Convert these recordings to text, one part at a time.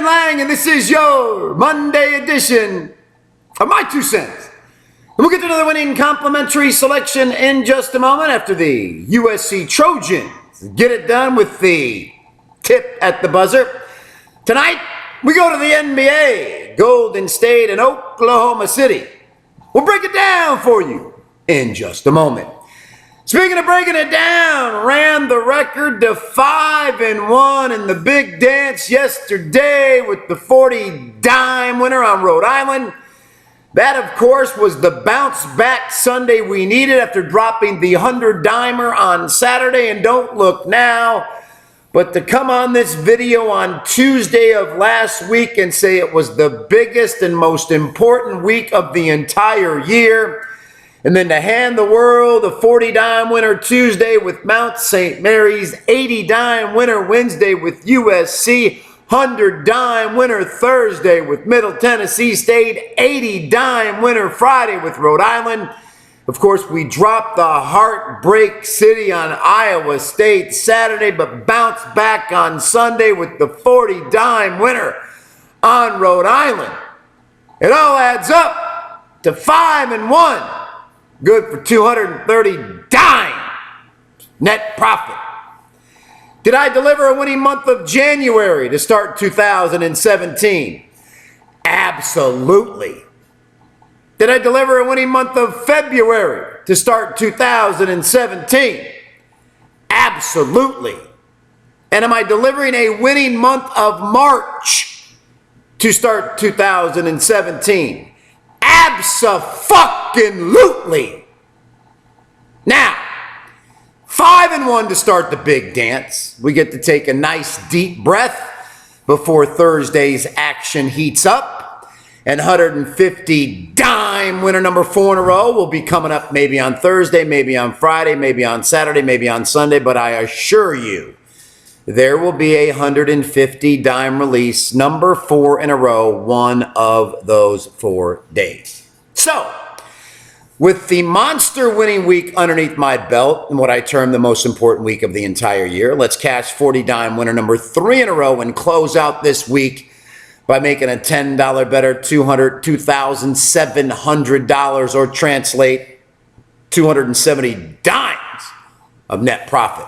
Lang, and this is your Monday edition of My 2 Cents. And we'll get to another winning complimentary selection in just a moment after the USC Trojans get it done with the tip at the buzzer. Tonight, we go to the NBA, Golden State and Oklahoma City. We'll break it down for you in just a moment. Speaking of breaking it down, ran the record to 5-1 in the big dance yesterday with the 40-dime winner on Rhode Island. That, of course, was the bounce-back Sunday we needed after dropping the 100-dimer on Saturday. And don't look now, but to come on this video on Tuesday of last week and say it was the biggest and most important week of the entire year, and then to hand the world a 40-dime winner Tuesday with Mount St. Mary's, 80-dime winner Wednesday with USC, 100-dime winner Thursday with Middle Tennessee State, 80-dime winner Friday with Rhode Island. Of course, we dropped the heartbreak city on Iowa State Saturday, but bounced back on Sunday with the 40-dime winner on Rhode Island. It all adds up to 5-1. Good for 230 dime net profit. Did I deliver a winning month of January to start 2017? Absolutely. Did I deliver a winning month of February to start 2017? Absolutely. And am I delivering a winning month of March to start 2017? Abso-fucking-lutely. Now, 5-1 to start the big dance. We get to take a nice deep breath before Thursday's action heats up. And 150 dime winner number 4 in a row will be coming up maybe on Thursday, maybe on Friday, maybe on Saturday, maybe on Sunday. But I assure you, there will be a 150 dime release, number 4 in a row, one of those 4 days. So, with the monster winning week underneath my belt, and what I term the most important week of the entire year, let's cash 40 dime winner number 3 in a row and close out this week by making a $10 better, $202,700, or translate 270 dimes of net profit.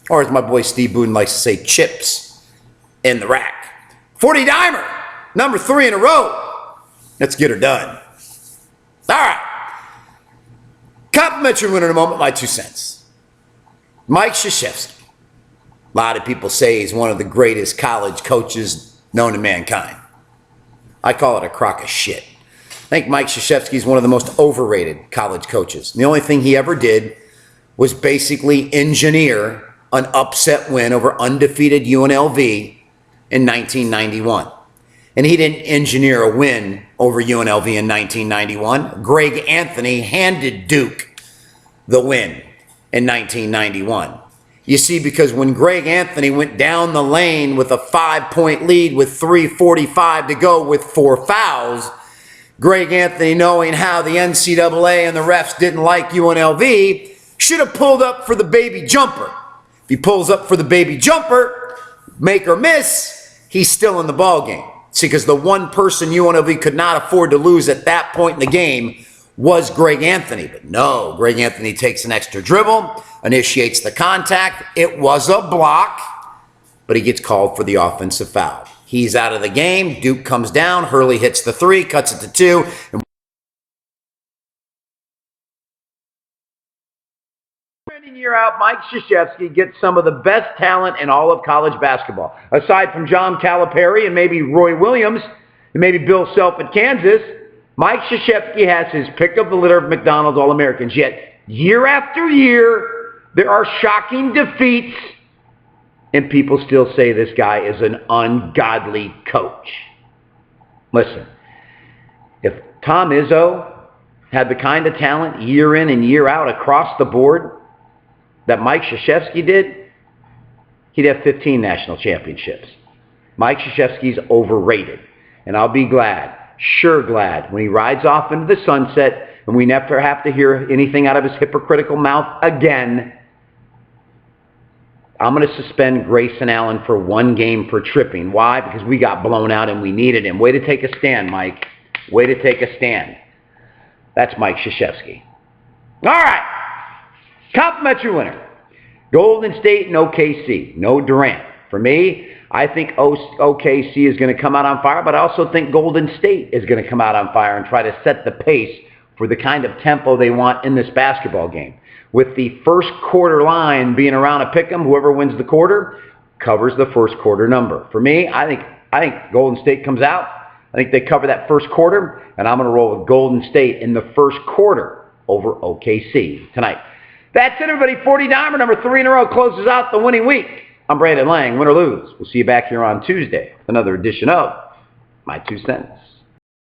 Or as my boy Steve Buden likes to say, chips in the rack. 40-dimer, number 3 in a row. Let's get her done. All right. Complimentary winner in a moment, my 2 cents. Mike Krzyzewski. A lot of people say he's one of the greatest college coaches known to mankind. I call it a crock of shit. I think Mike Krzyzewski is one of the most overrated college coaches. And the only thing he ever did was basically engineer an upset win over undefeated UNLV in 1991. And he didn't engineer a win over UNLV in 1991. Greg Anthony handed Duke the win in 1991. You see, because when Greg Anthony went down the lane with a 5-point lead with 3:45 to go with 4 fouls, Greg Anthony, knowing how the NCAA and the refs didn't like UNLV, should have pulled up for the baby jumper. If he pulls up for the baby jumper, make or miss, he's still in the ball game. See, because the one person UNLV could not afford to lose at that point in the game was Greg Anthony. But no, Greg Anthony takes an extra dribble, initiates the contact. It was a block, but he gets called for the offensive foul. He's out of the game. Duke comes down. Hurley hits the 3, cuts it to 2. And year out, Mike Krzyzewski gets some of the best talent in all of college basketball. Aside from John Calipari and maybe Roy Williams and maybe Bill Self at Kansas, Mike Krzyzewski has his pick of the litter of McDonald's All-Americans. Yet, year after year, there are shocking defeats, and people still say this guy is an ungodly coach. Listen, if Tom Izzo had the kind of talent year in and year out across the board that Mike Krzyzewski did, he'd have 15 national championships. Mike Krzyzewski's overrated. And I'll be glad, sure glad, when he rides off into the sunset and we never have to hear anything out of his hypocritical mouth again. I'm going to suspend Grayson Allen for 1 game for tripping. Why? Because we got blown out and we needed him. Way to take a stand, Mike. Way to take a stand. That's Mike Krzyzewski. All right. Complimentary winner. Golden State and OKC. No Durant. For me, I think OKC is going to come out on fire, but I also think Golden State is going to come out on fire and try to set the pace for the kind of tempo they want in this basketball game. With the first quarter line being around a pick'em, whoever wins the quarter covers the first quarter number. For me, I think Golden State comes out. I think they cover that first quarter, and I'm going to roll with Golden State in the first quarter over OKC tonight. That's it, everybody. 40 Dimer, number 3 in a row, closes out the winning week. I'm Brandon Lang, win or lose. We'll see you back here on Tuesday with another edition of My 2 Cents.